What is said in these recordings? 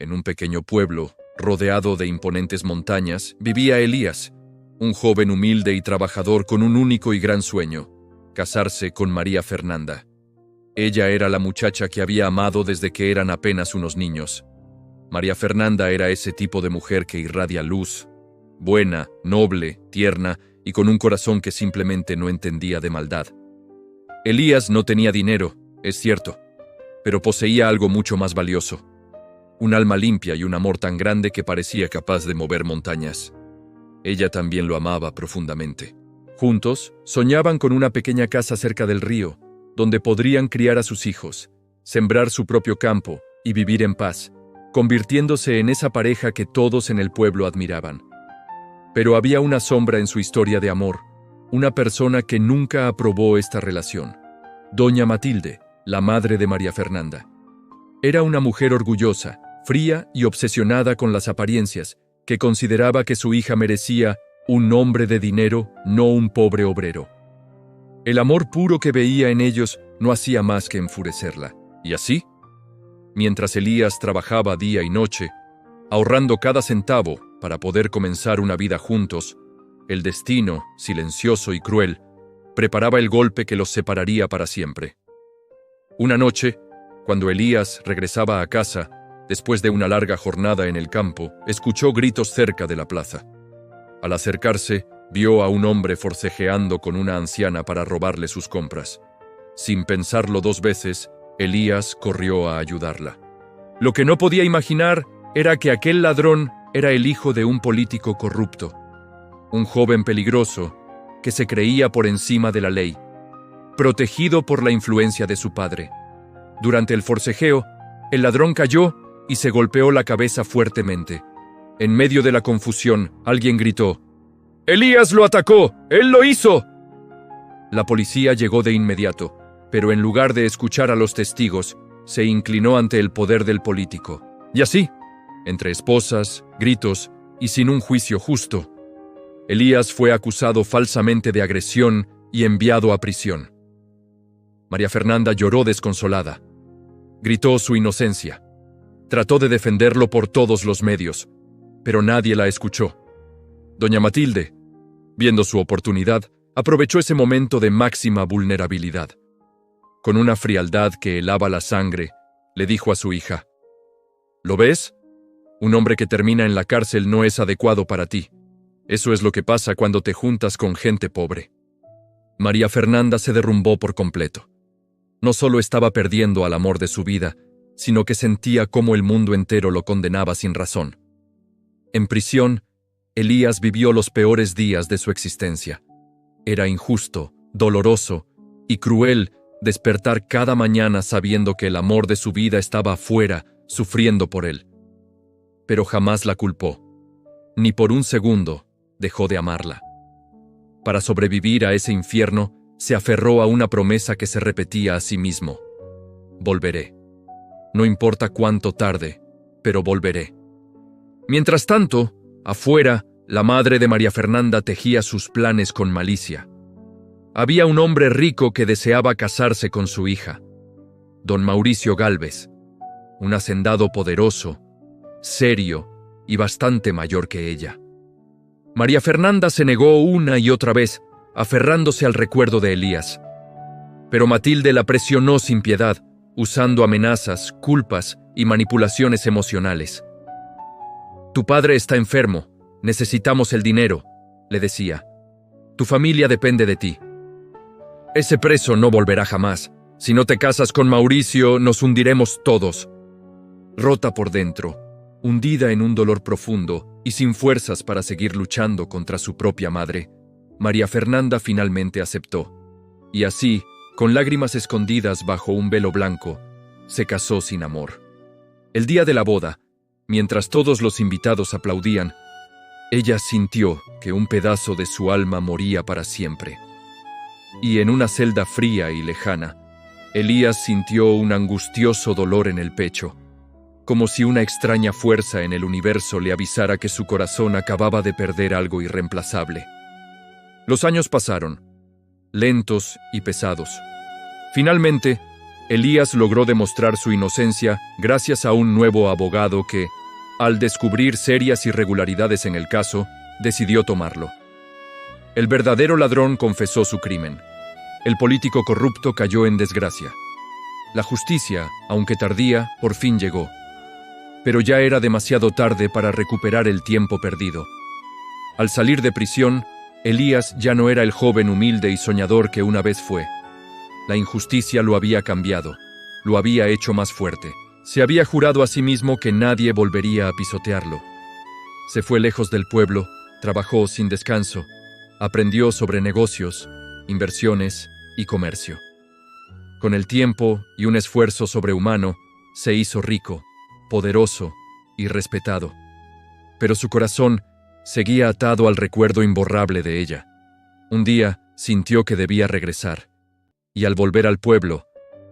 En un pequeño pueblo, rodeado de imponentes montañas, vivía Elías, un joven humilde y trabajador con un único y gran sueño: casarse con María Fernanda. Ella era la muchacha que había amado desde que eran apenas unos niños. María Fernanda era ese tipo de mujer que irradia luz, buena, noble, tierna y con un corazón que simplemente no entendía de maldad. Elías no tenía dinero, es cierto, pero poseía algo mucho más valioso: un alma limpia y un amor tan grande que parecía capaz de mover montañas. Ella también lo amaba profundamente. Juntos, soñaban con una pequeña casa cerca del río, donde podrían criar a sus hijos, sembrar su propio campo y vivir en paz, convirtiéndose en esa pareja que todos en el pueblo admiraban. Pero había una sombra en su historia de amor, una persona que nunca aprobó esta relación: Doña Matilde, la madre de María Fernanda. Era una mujer orgullosa, fría y obsesionada con las apariencias, que consideraba que su hija merecía un hombre de dinero, no un pobre obrero. El amor puro que veía en ellos no hacía más que enfurecerla. Y así, mientras Elías trabajaba día y noche, ahorrando cada centavo para poder comenzar una vida juntos, el destino, silencioso y cruel, preparaba el golpe que los separaría para siempre. Una noche, cuando Elías regresaba a casa, después de una larga jornada en el campo, escuchó gritos cerca de la plaza. Al acercarse, vio a un hombre forcejeando con una anciana para robarle sus compras. Sin pensarlo dos veces, Elías corrió a ayudarla. Lo que no podía imaginar era que aquel ladrón era el hijo de un político corrupto, un joven peligroso que se creía por encima de la ley, protegido por la influencia de su padre. Durante el forcejeo, el ladrón cayó y se golpeó la cabeza fuertemente. En medio de la confusión, alguien gritó: «¡Elías lo atacó! ¡Él lo hizo!». La policía llegó de inmediato, pero en lugar de escuchar a los testigos, se inclinó ante el poder del político. Y así, entre esposas, gritos y sin un juicio justo, Elías fue acusado falsamente de agresión y enviado a prisión. María Fernanda lloró desconsolada. Gritó su inocencia. Trató de defenderlo por todos los medios, pero nadie la escuchó. Doña Matilde, viendo su oportunidad, aprovechó ese momento de máxima vulnerabilidad. Con una frialdad que helaba la sangre, le dijo a su hija: «¿Lo ves? Un hombre que termina en la cárcel no es adecuado para ti. Eso es lo que pasa cuando te juntas con gente pobre». María Fernanda se derrumbó por completo. No solo estaba perdiendo al amor de su vida, sino que sentía cómo el mundo entero lo condenaba sin razón. En prisión, Elías vivió los peores días de su existencia. Era injusto, doloroso y cruel despertar cada mañana sabiendo que el amor de su vida estaba afuera, sufriendo por él. Pero jamás la culpó. Ni por un segundo dejó de amarla. Para sobrevivir a ese infierno, se aferró a una promesa que se repetía a sí mismo: «Volveré. No importa cuánto tarde, pero volveré». Mientras tanto, afuera, la madre de María Fernanda tejía sus planes con malicia. Había un hombre rico que deseaba casarse con su hija, don Mauricio Gálvez, un hacendado poderoso, serio y bastante mayor que ella. María Fernanda se negó una y otra vez, aferrándose al recuerdo de Elías. Pero Matilde la presionó sin piedad, usando amenazas, culpas y manipulaciones emocionales. «Tu padre está enfermo, necesitamos el dinero», le decía. «Tu familia depende de ti. Ese preso no volverá jamás. Si no te casas con Mauricio, nos hundiremos todos». Rota por dentro, hundida en un dolor profundo y sin fuerzas para seguir luchando contra su propia madre, María Fernanda finalmente aceptó. Y así, con lágrimas escondidas bajo un velo blanco, se casó sin amor. El día de la boda, mientras todos los invitados aplaudían, ella sintió que un pedazo de su alma moría para siempre. Y en una celda fría y lejana, Elías sintió un angustioso dolor en el pecho, como si una extraña fuerza en el universo le avisara que su corazón acababa de perder algo irreemplazable. Los años pasaron, lentos y pesados. Finalmente, Elías logró demostrar su inocencia gracias a un nuevo abogado que, al descubrir serias irregularidades en el caso, decidió tomarlo. El verdadero ladrón confesó su crimen. El político corrupto cayó en desgracia. La justicia, aunque tardía, por fin llegó. Pero ya era demasiado tarde para recuperar el tiempo perdido. Al salir de prisión, Elías ya no era el joven humilde y soñador que una vez fue. La injusticia lo había cambiado, lo había hecho más fuerte. Se había jurado a sí mismo que nadie volvería a pisotearlo. Se fue lejos del pueblo, trabajó sin descanso, aprendió sobre negocios, inversiones y comercio. Con el tiempo y un esfuerzo sobrehumano, se hizo rico, poderoso y respetado. Pero su corazón seguía atado al recuerdo imborrable de ella. Un día sintió que debía regresar, y al volver al pueblo,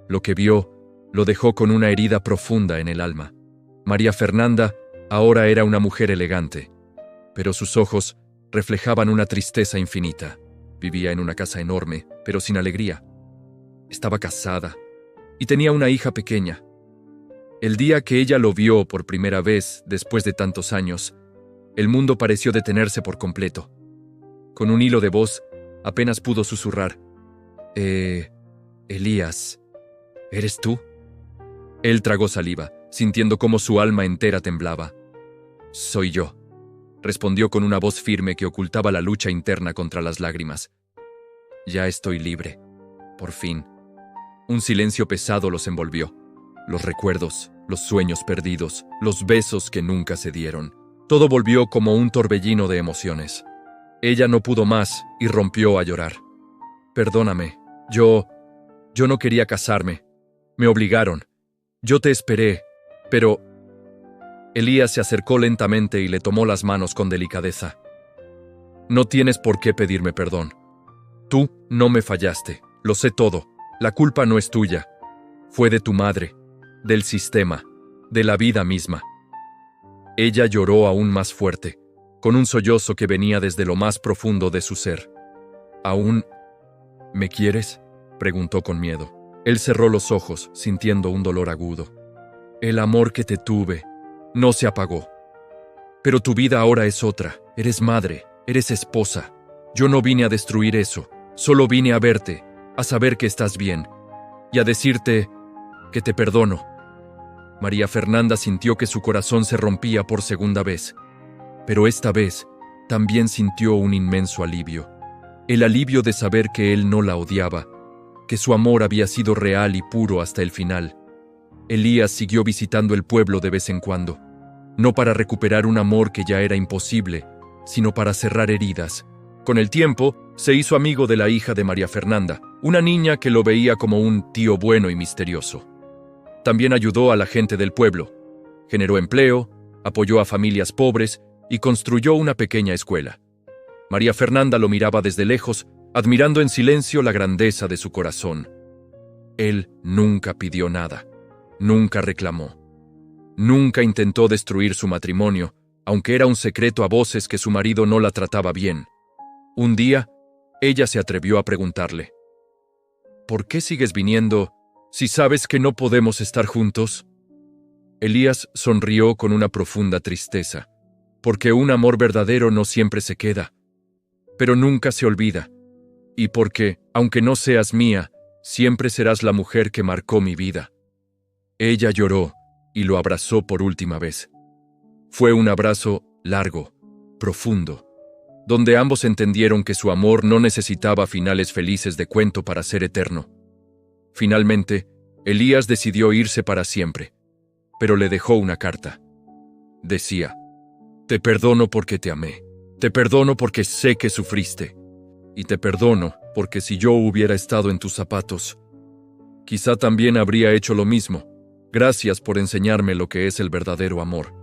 lo que vio lo dejó con una herida profunda en el alma. María Fernanda ahora era una mujer elegante, pero sus ojos reflejaban una tristeza infinita. Vivía en una casa enorme, pero sin alegría. Estaba casada y tenía una hija pequeña. El día que ella lo vio por primera vez después de tantos años, el mundo pareció detenerse por completo. Con un hilo de voz, apenas pudo susurrar: Elías, ¿eres tú? Él tragó saliva, sintiendo cómo su alma entera temblaba. Soy yo, respondió con una voz firme que ocultaba la lucha interna contra las lágrimas. Ya estoy libre, por fin. Un silencio pesado los envolvió. Los recuerdos, los sueños perdidos, los besos que nunca se dieron. Todo volvió como un torbellino de emociones. Ella no pudo más y rompió a llorar. Perdóname, yo no quería casarme. Me obligaron. Yo te esperé, pero... Elías se acercó lentamente y le tomó las manos con delicadeza. No tienes por qué pedirme perdón. Tú no me fallaste, lo sé todo. La culpa no es tuya. Fue de tu madre, del sistema, de la vida misma. Ella lloró aún más fuerte, con un sollozo que venía desde lo más profundo de su ser. ¿Aún me quieres?, preguntó con miedo. Él cerró los ojos, sintiendo un dolor agudo. El amor que te tuve no se apagó. Pero tu vida ahora es otra. Eres madre, eres esposa. Yo no vine a destruir eso. Solo vine a verte, a saber que estás bien, y a decirte que te perdono. María Fernanda sintió que su corazón se rompía por segunda vez. Pero esta vez también sintió un inmenso alivio. El alivio de saber que él no la odiaba, que su amor había sido real y puro hasta el final. Elías siguió visitando el pueblo de vez en cuando, no para recuperar un amor que ya era imposible, sino para cerrar heridas. Con el tiempo, se hizo amigo de la hija de María Fernanda, una niña que lo veía como un tío bueno y misterioso. También ayudó a la gente del pueblo, generó empleo, apoyó a familias pobres y construyó una pequeña escuela. María Fernanda lo miraba desde lejos, admirando en silencio la grandeza de su corazón. Él nunca pidió nada, nunca reclamó, nunca intentó destruir su matrimonio, aunque era un secreto a voces que su marido no la trataba bien. Un día, ella se atrevió a preguntarle: ¿por qué sigues viniendo si sabes que no podemos estar juntos? Elías sonrió con una profunda tristeza, porque un amor verdadero no siempre se queda, pero nunca se olvida, y porque, aunque no seas mía, siempre serás la mujer que marcó mi vida. Ella lloró y lo abrazó por última vez. Fue un abrazo largo, profundo, donde ambos entendieron que su amor no necesitaba finales felices de cuento para ser eterno. Finalmente, Elías decidió irse para siempre, pero le dejó una carta. Decía: te perdono porque te amé, te perdono porque sé que sufriste, y te perdono porque si yo hubiera estado en tus zapatos, quizá también habría hecho lo mismo. Gracias por enseñarme lo que es el verdadero amor.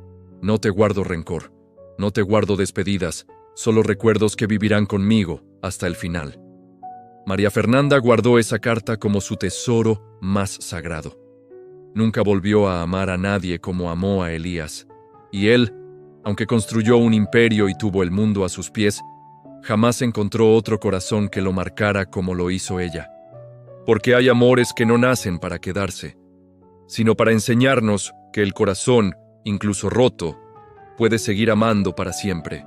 No te guardo rencor, no te guardo despedidas, solo recuerdos que vivirán conmigo hasta el final. María Fernanda guardó esa carta como su tesoro más sagrado. Nunca volvió a amar a nadie como amó a Elías, y él, aunque construyó un imperio y tuvo el mundo a sus pies, jamás encontró otro corazón que lo marcara como lo hizo ella. porque hay amores que no nacen para quedarse, sino para enseñarnos que el corazón, incluso roto, puede seguir amando para siempre.